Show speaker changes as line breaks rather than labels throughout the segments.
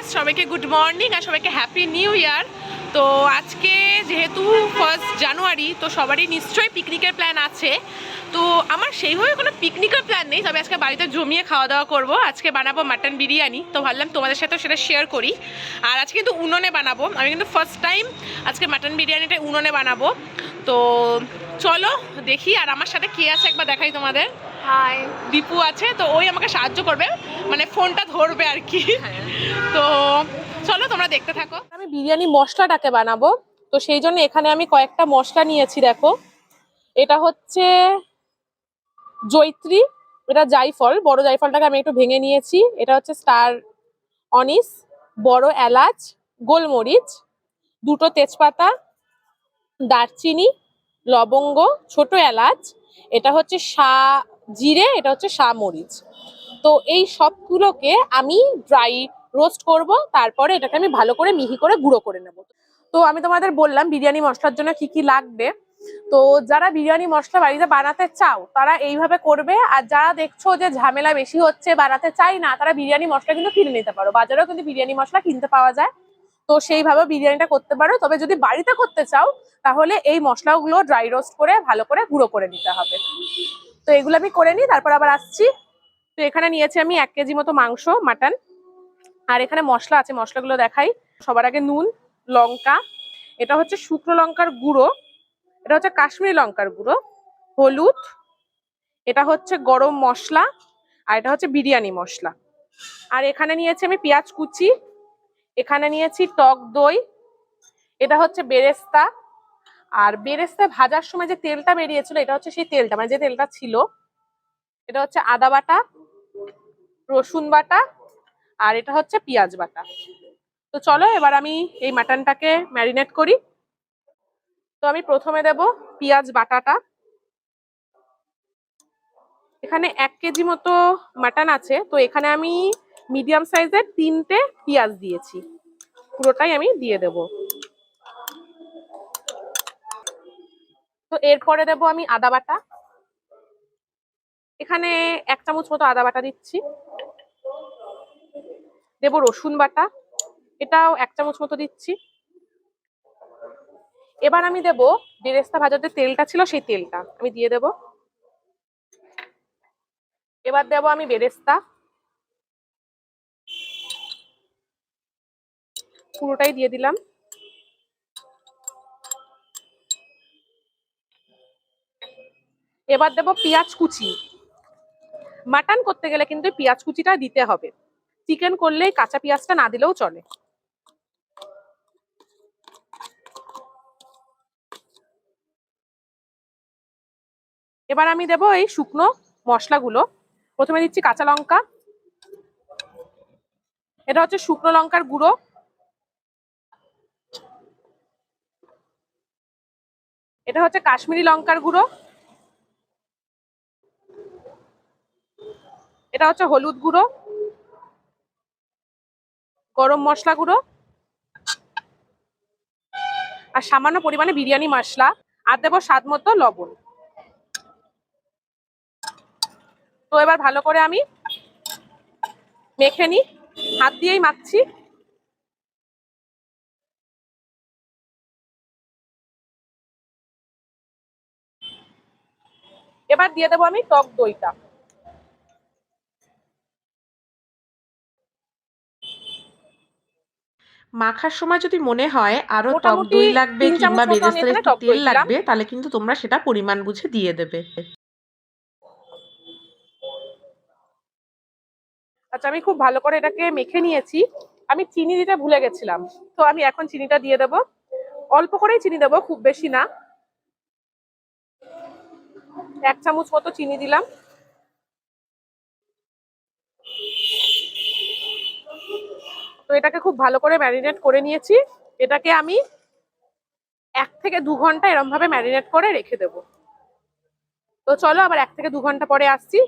Viewers, সবাইকে good morning আর সবাইকে happy new year. তো আজকে যেহেতু 1 জানুয়ারি, তো সবারই নিশ্চয়ই পিকনিকের প্ল্যান আছে। তো আমার সেইভাবে কোনো পিকনিকের প্ল্যান নেই, তবে আজকে বাড়িতে জমিয়ে খাওয়া দাওয়া করব। আজকে বানাবো মাটন বিরিয়ানি, তো ভাবলাম তোমাদের সাথেও সেটা শেয়ার করি। আর আজকে কিন্তু উনুনে বানাবো, আমি কিন্তু ফার্স্ট টাইম আজকে মাটন বিরিয়ানিটা উনুনে বানাবো। তো চলো দেখি, আর আমার সাথে কে আছে একবার দেখাই তোমাদের। হাই, দীপু আছে, তো ওই আমাকে সাহায্য করবে, মানে ফোনটা ধরবে আর কি। তো চলো তোমরা দেখতে থাকো। আমি বিরিয়ানি মশলাটাকে বানাবো, তো সেই জন্য এখানে আমি কয়েকটা মশলা নিয়েছি। দেখো, এটা হচ্ছে জয়িত্রী, এটা জায়ফল, বড় জায়ফলটাকে আমি একটু ভেঙে নিয়েছি। এটা হচ্ছে স্টার অনিস, বড় এলাচ, গোলমরিচ, দুটো তেজপাতা, দারচিনি, লবঙ্গ, ছোট এলাচ, এটা হচ্ছে জিরে, এটা হচ্ছে মরিচ। তো এই সবগুলোকে আমি ড্রাই রোস্ট করব, তারপরে এটাকে আমি ভালো করে মিহি করে গুঁড়ো করে নেব। তো আমি তোমাদের বললাম বিরিয়ানি মশলার জন্য কি কি লাগবে। তো যারা বিরিয়ানি মশলা বাড়িতে বানাতে চাও তারা এইভাবে করবে, আর যারা দেখছো যে ঝামেলা বেশি হচ্ছে, বানাতে চাই না, তারা বিরিয়ানি মশলা কিন্তু কিনে নিতে পারো। বাজারেও কিন্তু বিরিয়ানি মশলা কিনতে পাওয়া যায়, তো সেইভাবে বিরিয়ানিটা করতে পারো। তবে যদি বাড়িতে করতে চাও তাহলে এই মশলাগুলো ড্রাই রোস্ট করে ভালো করে গুঁড়ো করে নিতে হবে। তো এগুলো আমি করে নিই, তারপর আবার আসছি। তো এখানে নিয়েছি আমি 1 কেজি মতো মাংস, মাটন। আর এখানে মশলা আছে, মশলাগুলো দেখাই। সবার আগে নুন, লঙ্কা, এটা হচ্ছে শুকনো লঙ্কার গুঁড়ো, এটা হচ্ছে কাশ্মীরি লঙ্কার গুঁড়ো, হলুদ, এটা হচ্ছে গরম মশলা, আর এটা হচ্ছে বিরিয়ানি মশলা। আর এখানে নিয়েছি আমি পেঁয়াজ কুচি, এখানে নিয়েছি টক দই, এটা হচ্ছে বেরেস্তা। আর বেরেস্তা ভাজার সময় যে তেলটা বেরিয়েছিল, এটা হচ্ছে সেই তেলটা, মানে যে তেলটা ছিল। এটা হচ্ছে আদা বাটা, রসুন বাটা, আর এটা হচ্ছে পেঁয়াজ বাটা। তো চলো এবার আমি এই মাটনটাকে ম্যারিনেট করি। তো আমি প্রথমে দেব পেঁয়াজ বাটাটা। এখানে 1 কেজি মতো মাটন আছে, তো এখানে আমি মিডিয়াম সাইজের 3টে পেঁয়াজ দিয়েছি, পুরোটাই আমি দিয়ে দেব। তো এরপরে দেব আমি আদা বাটা, এখানে 1 চামচ মতো আদা বাটা দিচ্ছি। দেব রসুন বাটা, এটাও 1 চামচ মতো দিচ্ছি। এবার আমি দেব বেরেস্তা ভাজার যে তেলটা ছিল, সেই তেলটা আমি দিয়ে দেব। এবার দেব আমি বেরেস্তা, পুরোটাই দিয়ে দিলাম। এবার দেব পেঁয়াজ কুচি। মাটন করতে গেলে কিন্তু পেঁয়াজ কুচিটা দিতে হবে, চিকেন করলেই কাঁচা পেঁয়াজটা না দিলেও চলে। এবার আমি দেব এই শুকনো মশলাগুলো। প্রথমে দিচ্ছি কাঁচা লঙ্কা, এটা হচ্ছে শুকনো লঙ্কার গুঁড়ো, এটা হচ্ছে কাশ্মীরি লঙ্কার গুঁড়ো, এটা হচ্ছে হলুদ গুঁড়ো, গরম মশলা গুঁড়ো, আর সামান্য পরিমাণে বিরিয়ানি মশলা, আর দেবো স্বাদ মতো লবণ। তো এবার ভালো করে আমি মেখে নিই, হাত দিয়েই মাখছি। এবার দিয়ে দেবো আমি টক দইটা।
মাখার সময় যদি মনে হয় আরো টক
মোটামুটি
দই লাগবে
3 চামচ
কিংবা
মতো আমি
বেরেস্তার
এখানে
একটু
টক
তেল
দই দিলাম।
লাগবে, তাহলে কিন্তু তোমরা সেটা পরিমাণ বুঝে দিয়ে দেবে।
আচ্ছা, আমি খুব ভালো করে এটাকে মেখে নিয়েছি। আমি চিনি দিতে ভুলে গেছিলাম, তো আমি এখন চিনিটা দিয়ে দেবো। অল্প করেই চিনি দেবো, খুব বেশি না। 1 চামচ মতো চিনি দিলাম। তো এটাকে খুব ভালো করে ম্যারিনেট করে নিয়েছি। এটাকে আমি 1 থেকে 2 ঘন্টা এরম ভাবে ম্যারিনেট করে রেখে দেবো। তো চলো আবার 1 থেকে 2 ঘন্টা পরে আসছি।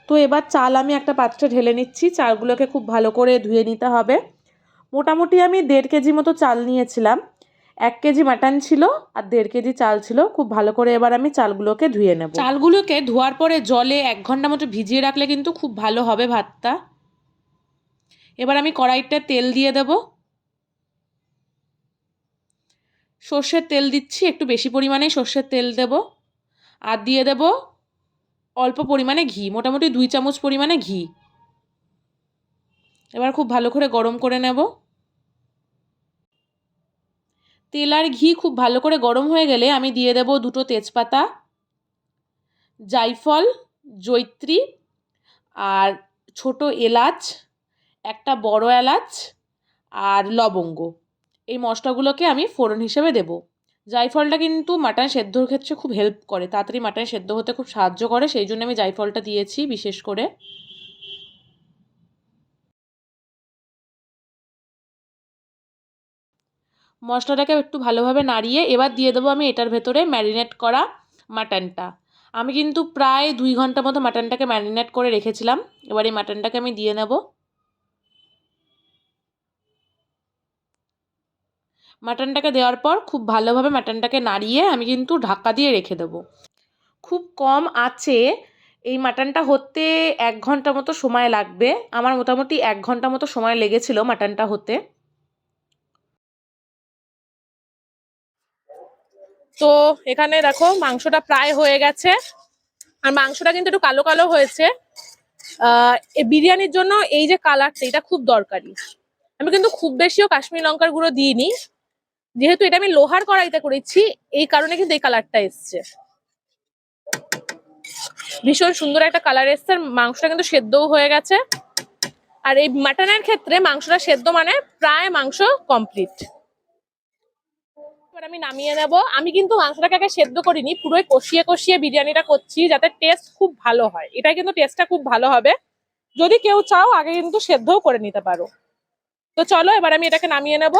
তো এবার চাল আমি একটা পাত্রে ঢেলে নিচ্ছি। চালগুলোকে খুব ভালো করে ধুয়ে নিতে হবে। মোটামুটি আমি 1.5 কেজি মতো চাল নিয়েছিলাম। 1 কেজি মাটন ছিল আর 1.5 কেজি চাল ছিল। খুব ভালো করে এবার আমি চালগুলোকে ধুয়ে নেব। চালগুলোকে ধোয়ার পরে জলে 1 ঘন্টা মতো ভিজিয়ে রাখলে কিন্তু খুব ভালো হবে ভাতটা। এবার আমি কড়াইতে তেল দিয়ে দেব। সর্ষের তেল দিচ্ছি, একটু বেশি পরিমাণেই সর্ষের তেল দেব। আর দিয়ে দেব অল্প পরিমাণে ঘি, মোটামুটি 2 চামচ পরিমাণে ঘি। এবার খুব ভালো করে গরম করে নেব। তেল আর ঘি খুব ভালো করে গরম হয়ে গেলে আমি দিয়ে দেব 2টো তেজপাতা, জায়ফল, জয়িত্রী আর ছোট এলাচ, একটা বড় এলাচ আর লবঙ্গ। এই মশলাগুলোকে আমি ফোড়ন হিসেবে দেব। জায়ফলটা কিন্তু মাটন সেদ্ধর ক্ষেত্রে খুব হেল্প করে, তাড়াতাড়ি মাটন সেদ্ধ হতে খুব সাহায্য করে, সেই জন্য আমি জায়ফলটা দিয়েছি বিশেষ করে। মশলাটাকে একটু ভালোভাবে নাড়িয়ে এবার দিয়ে দেবো আমি এটার ভেতরে ম্যারিনেট করা মাটনটা। আমি কিন্তু প্রায় 2 ঘন্টা মতো মাটনটাকে ম্যারিনেট করে রেখেছিলাম। এবার এই মাটনটাকে আমি দিয়ে নেব। মাটনটাকে দেওয়ার পর খুব ভালোভাবে মাটনটাকে নাড়িয়ে আমি কিন্তু ঢাকা দিয়ে রেখে দেবো। খুব কম আঁচে এই মাটনটা হতে 1 ঘন্টা মতো সময় লাগবে। আমার মোটামুটি 1 ঘন্টা মতো সময় লেগেছিল মাটনটা হতে।
তো এখানে দেখো মাংসটা প্রায় হয়ে গেছে, আর মাংসটা কিন্তু একটু কালো কালো হয়েছে। এই বিরিয়ানির জন্য এই যে কালারটা, এটা খুব দরকারি। আমি কিন্তু খুব বেশিও কাশ্মীরি লঙ্কার গুঁড়ো দিইনি, যেহেতু এটা আমি লোহার কড়াইতে করেছি, এই কারণে কিন্তু এই কালারটা এসছে। ভীষণ সুন্দর একটা কালার এসছে, মাংসটা কিন্তু সেদ্ধও হয়ে গেছে। আর এই মাটনের ক্ষেত্রে মাংসটা সেদ্ধ মানে প্রায় মাংস কমপ্লিট। এবার আমি নামিয়ে নেব। আমি কিন্তু মাংসটাকে আগে সেদ্ধ করিনি, পুরোই কষিয়ে কষিয়ে বিরিয়ানিটা করছি যাতে টেস্ট খুব ভালো হয়। এটা কিন্তু টেস্টটা খুব ভালো হবে। যদি কেউ চাও আগে কিন্তু সেদ্ধও করে নিতে পারো। তো চলো এবার আমি এটাকে নামিয়ে নেব।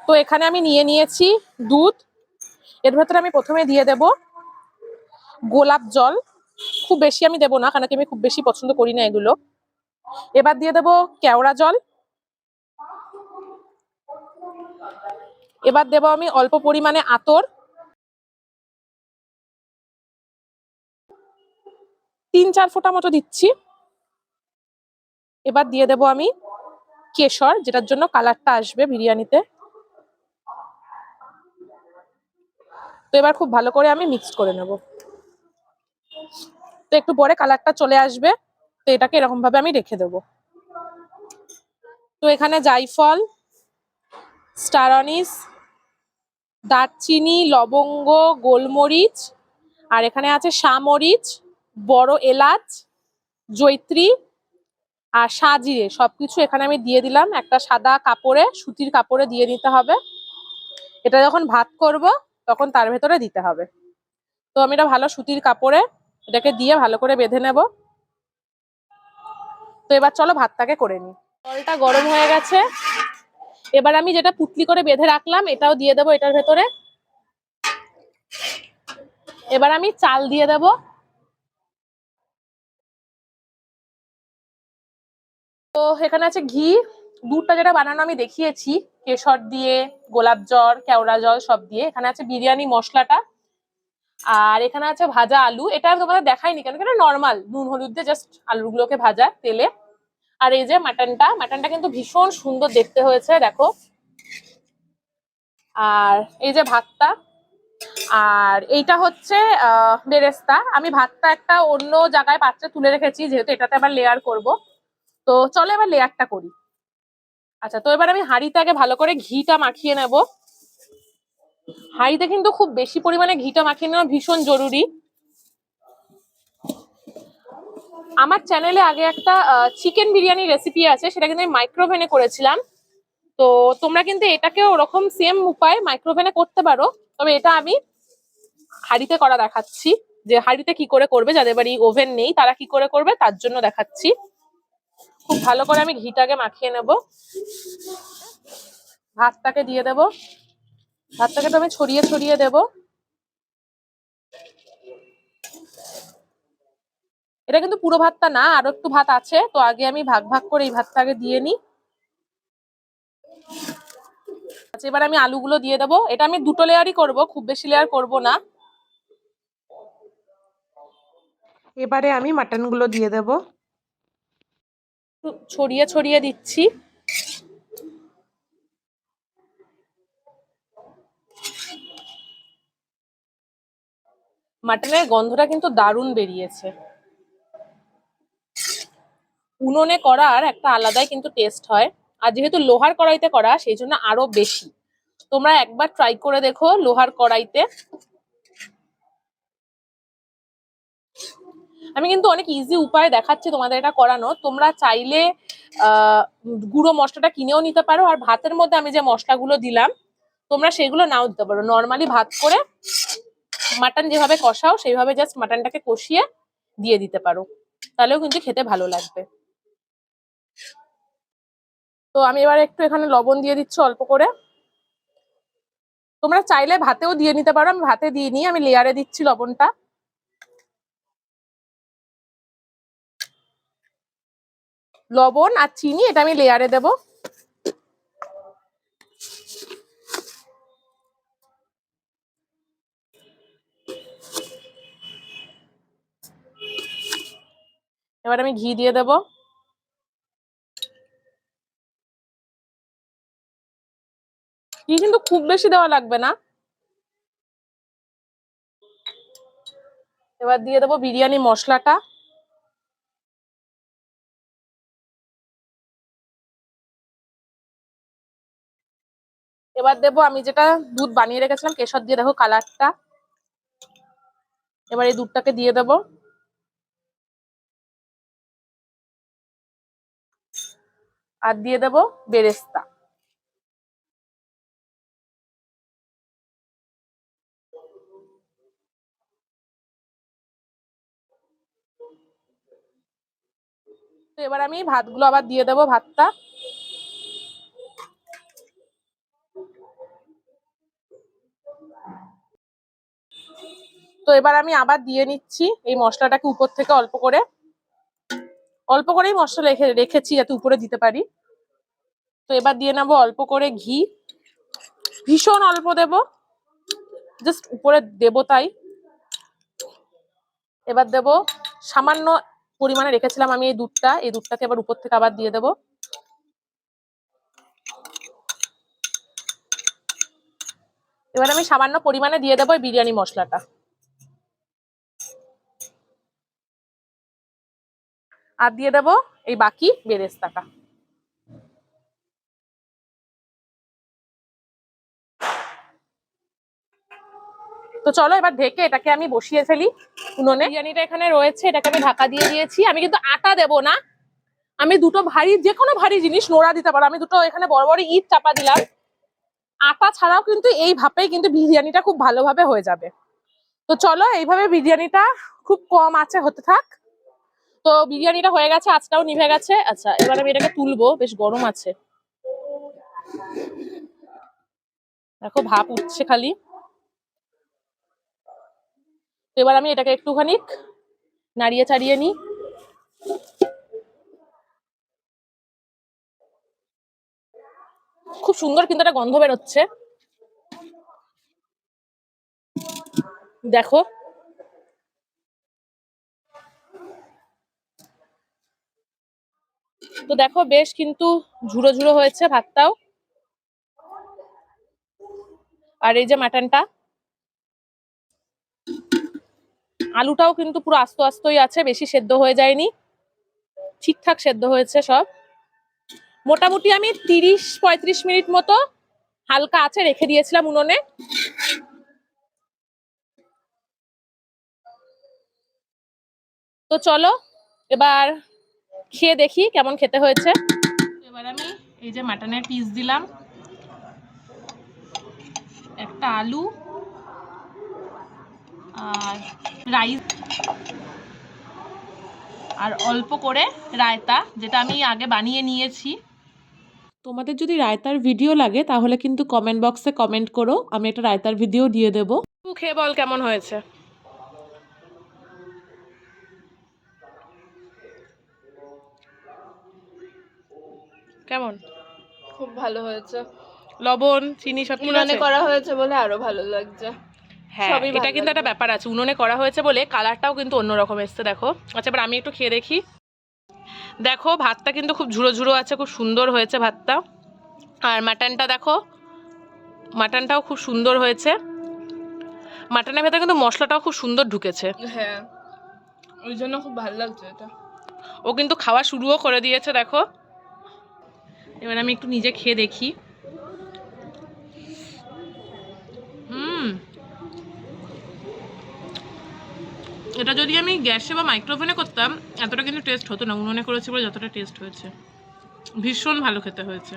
তো এখানে আমি নিয়ে নিয়েছি দুধ। এর ভেতরে আমি প্রথমে দিয়ে দেব গোলাপ জল। খুব বেশি আমি দেবো না, কারণ কি আমি খুব বেশি পছন্দ করি না এগুলো। এবার দিয়ে দেব কেওড়া জল। এবার দেব আমি অল্প পরিমাণে আতর, 3-4 ফোঁটা মতো দিচ্ছি। এবার দিয়ে দেব আমি কেশর, যেটার জন্য কালারটা আসবে বিরিয়ানিতে। তো এবার খুব ভালো করে আমি মিক্স করে নেব। তো একটু পরে কালারটা চলে আসবে, তো এটাকে এরকম ভাবে আমি রেখে দেব। তো এখানে জায়ফল, স্টার অনিস, দারচিনি, লবঙ্গ, গোলমরিচ, আর এখানে আছে শামরিচ, বড় এলাচ, জয়িত্রী আর সাজিরে সবকিছু এখানে আমি দিয়ে দিলাম। একটা সাদা কাপড়ে, সুতির কাপড়ে দিয়ে দিতে হবে। এটা যখন ভাত করব তখন তার ভেতরে দিতে হবে। তো আমি এটা ভালো সুতির কাপড়ে এটাকে দিয়ে ভালো করে বেঁধে নেব। তো এবার চলো ভাতটাকে করে নিই। জলটা গরম হয়ে গেছে। এবার আমি যেটা পুটলি করে বেঁধে রাখলাম এটাও দিয়ে দেবো এটার ভেতরে। এবার আমি চাল দিয়ে দেব। তো এখানে আছে ঘি। দুধটা যেটা বানানো আমি দেখিয়েছি, কেশর দিয়ে, গোলাপ জল, কেওড়া জল সব দিয়ে। এখানে আছে বিরিয়ানি মশলাটা, আর এখানে আছে ভাজা আলু। এটা তোমাদের দেখাইনি কেন, কেন নর্মাল নুন হলুদ দিয়ে জাস্ট আলুগুলোকে ভাজা তেলে। আর এই যে মাটনটা, মাটনটা কিন্তু ভীষণ সুন্দর দেখতে হয়েছে দেখো। আর এই যে ভাতটা, আর এইটা হচ্ছে বেরেস্তা। আমি ভাতটা একটা অন্য জায়গায় পাত্রে তুলে রেখেছি, যেহেতু এটাতে আবার লেয়ার করব। তো চলো এবার লেয়ারটা করি। আচ্ছা, তো এবার আমি হাঁড়িতে আগে ভালো করে ঘিটা মাখিয়ে নেব। হাঁড়িতে কিন্তু খুব বেশি পরিমাণে ঘিটা মাখিয়ে নেওয়া ভীষণ জরুরি। আমার চ্যানেলে আগে একটা চিকেন বিরিয়ানি রেসিপি আছে, সেটা কিন্তু আমি মাইক্রোওভেনে করেছিলাম। তো তোমরা কিন্তু এটাকে ওরকম সেম উপায় মাইক্রোওভেনে করতে পারো, তবে এটা আমি হাঁড়িতে করা দেখাচ্ছি। যে হাঁড়িতে কি করে করবে, যাদের বাড়ি ওভেন নেই তারা কি করে করবে তার জন্য দেখাচ্ছি। খুব ভালো করে আমি ঘিটাকে মাখিয়ে নেব। ভাতটাকে দিয়ে দেব। ভাতটাকে তো আমি ছড়িয়ে ছড়িয়ে দেব। এটা কিন্তু পুরো ভাতটা না, আরো একটু ভাত আছে, তো আগে আমি ভাগ ভাগ করে এই ভাতটাকে দিয়ে নিই। আচ্ছা, এবার আমি আলুগুলো দিয়ে দেবো। এটা আমি 2টো লেয়ারই করব, খুব বেশি লেয়ার করব না। এবারে আমি মাটনগুলো দিয়ে দেব। একটু ছড়িয়ে ছড়িয়ে দিচ্ছি। মাটনের গন্ধটা কিন্তু দারুণ বেরিয়েছে। উনুনে করার একটা আলাদাই কিন্তু টেস্ট হয়, আর যেহেতু লোহার কড়াইতে করা সেই জন্য আরো বেশি। তোমরা একবার ট্রাই করে দেখো লোহার কড়াইতে। আমি কিন্তু অনেক ইজি উপায় দেখাচ্ছি তোমাদের এটা করানো। তোমরা চাইলে গুঁড়ো মশলাটা কিনেও নিতে পারো, আর ভাতের মধ্যে আমি যে মশলাগুলো দিলাম তোমরা সেগুলো নাও দিতে পারো। নর্মালি ভাত করে মাটন যেভাবে কষাও সেইভাবে জাস্ট মাটনটাকে কষিয়ে দিয়ে দিতে পারো, তাহলেও কিন্তু খেতে ভালো লাগবে। তো আমি এবার একটু এখানে লবণ দিয়ে দিচ্ছি অল্প করে। তোমরা চাইলে ভাতেও দিয়ে নিতে পারো, আমি ভাতে দিয়ে নিই, আমি লেয়ারে দিচ্ছি লবণটা। লবণ আর চিনি এটা আমি লেয়ারে দেব। এবার আমি ঘি দিয়ে দেব। ঘি কিন্তু খুব বেশি দেওয়া লাগবে না। এবার দিয়ে দেবো বিরিয়ানি মশলাটা। এবার দেবো আমি যেটা দুধ বানিয়ে রেখেছিলাম কেশর দিয়ে, দেখো কালারটা। এবার এই দুধটাকে দিয়ে দেবো। আর দিয়ে দেবো বেরেস্তা। তো এবার আমি ভাতগুলো আবার দিয়ে দেবো, ভাতটা। তো এবার আমি আবার দিয়ে নিচ্ছি এই মশলাটাকে উপর থেকে অল্প করে। অল্প করেই মশলা রেখেছি যাতে উপরে দিতে পারি। তো এবার দিয়ে নেবো অল্প করে ঘি, ভীষণ অল্প দেব, জাস্ট উপরে দেবো তাই। এবার দেব সামান্য পরিমাণে রেখেছিলাম আমি এই দুধটা, এই দুধটাকে এবার উপর থেকে আবার দিয়ে দেবো। এবার আমি সামান্য পরিমাণে দিয়ে দেবো এই বিরিয়ানি মশলাটা। আর দিয়ে দেবো এই বাকি বেরেস্তাটা। তো চলো এবার ঢেকে এটাকে আমি বসিয়ে ফেলি উনুনে। বিরিয়ানিটা এখানে রয়েছে, এটাকে আমি ঢাকা দিয়ে দিয়েছি। আমি কিন্তু আটা দেবো না, আমি দুটো ভারী, যে কোনো ভারী জিনিস নোড়া দিতে পারো, আমি দুটো এখানে বড় বড় ইট চাপা দিলাম। আটা ছাড়াও কিন্তু এই ভাপেই কিন্তু বিরিয়ানিটা খুব ভালোভাবে হয়ে যাবে। তো চলো এইভাবে বিরিয়ানিটা খুব কম আঁচে হতে থাক। তো বিরিয়ানিটা হয়ে গেছে, আঁচটাও নিভে গেছে। আচ্ছা এবার আমি এটাকে তুলবো, বেশ গরম আছে, দেখো ভাপ উঠছে খালি। তো এবার আমি এটাকে একটুখানি নাড়িয়ে চাড়িয়ে নিই। খুব সুন্দর কিন্তু একটা গন্ধ বেরোচ্ছে, দেখো। তো দেখো বেশ কিন্তু ঝুড়ো ঝুড়ো হয়েছে ভাতটাও। আর এই যে মাটনটা, আলুটাও কিন্তু পুরো আস্ত আস্তই আছে, বেশি সেদ্ধ হয়ে যায়নি, ঠিকঠাক সেদ্ধ হয়েছে সব। মোটামুটি আমি 30-35 মিনিট মতো হালকা আঁচে রেখে দিয়েছিলাম উনুনে। তো চলো এবার খেয়ে দেখি কেমন খেতে হয়েছে। এবার আমি এই যে মাটনের পিস দিলাম, একটা আলু আর রাইস, আর অল্প করে রায়তা, যেটা আমি আগে বানিয়ে নিয়েছি।
তোমাদের যদি রায়তার ভিডিও লাগে তাহলে কিন্তু কমেন্ট বক্সে কমেন্ট করো, আমি একটা রায়তার ভিডিও দিয়ে দেবো।
তুই খেয়ে বল কেমন হয়েছে। কেমন?
খুব ভালো হয়েছে।
লবণ চিনি সব ঠিক
উনানে
আছে?
করা হয়েছে বলে আরো ভালো লাগছে।
হ্যাঁ
সবই
এটা
ভালো
কিন্তু একটা
লাগছে।
ব্যাপার আছে, উনুনে করা হয়েছে বলে কালারটাও কিন্তু অন্যরকম এসছে, দেখো। আচ্ছা এবার আমি একটু খেয়ে দেখি। দেখো ভাতটা কিন্তু খুব ঝুড়ো ঝুড়ো আছে, খুব সুন্দর হয়েছে ভাতটা। আর মাটনটা দেখো, মাটনটাও খুব সুন্দর হয়েছে। মাটনের ভেতরে কিন্তু মশলাটাও খুব সুন্দর ঢুকেছে।
হ্যাঁ, ওই জন্য খুব ভালো লাগছে এটা।
ও কিন্তু খাওয়া শুরুও করে দিয়েছে দেখো। এবার আমি একটু নিজে খেয়ে দেখি। এটা যদি আমি গ্যাসে বা মাইক্রোওভেনে করতাম এতটা কিন্তু টেস্ট হতো না, উনুনে করেছি বলে যতটা টেস্ট হয়েছে। ভীষণ ভালো খেতে হয়েছে।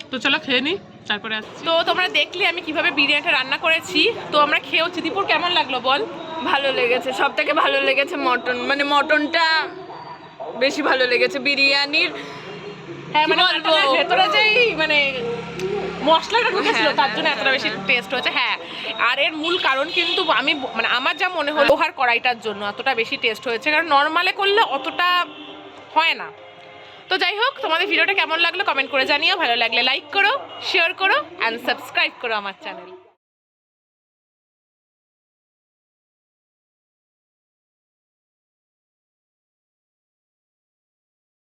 তো চলো খেয়ে নিই, তারপরে আসছি। তো তোমরা দেখলে আমি কিভাবে বিরিয়ানিটা রান্না করেছি। তো আমরা খেয়েছি। দীপুর কেমন লাগলো বল?
ভালো লেগেছে, সব থেকে ভালো লেগেছে মটন, মানে মটনটা বেশি ভালো লেগেছে বিরিয়ানির।
হ্যাঁ,
কি
মানে
বলবো?
মাটনের ভেতরে যেই মানে মশলাটা ঢুকেছিল
হ্যাঁ,
তার জন্য
হ্যাঁ,
এতটা বেশি
হ্যাঁ।
টেস্ট হয়েছে। হ্যাঁ, আর এর মূল কারণ কিন্তু আমি মানে আমার যা মনে হলো লোহার কড়াইটার জন্য এতটা বেশি টেস্ট হয়েছে, কারণ নর্মালে করলে অতটা হয় না। তো যাই হোক, তোমাদের ভিডিওটা কেমন লাগলো কমেন্ট করে জানিও। ভালো লাগলে লাইক করো, শেয়ার করো অ্যান্ড সাবস্ক্রাইব করো আমার চ্যানেল।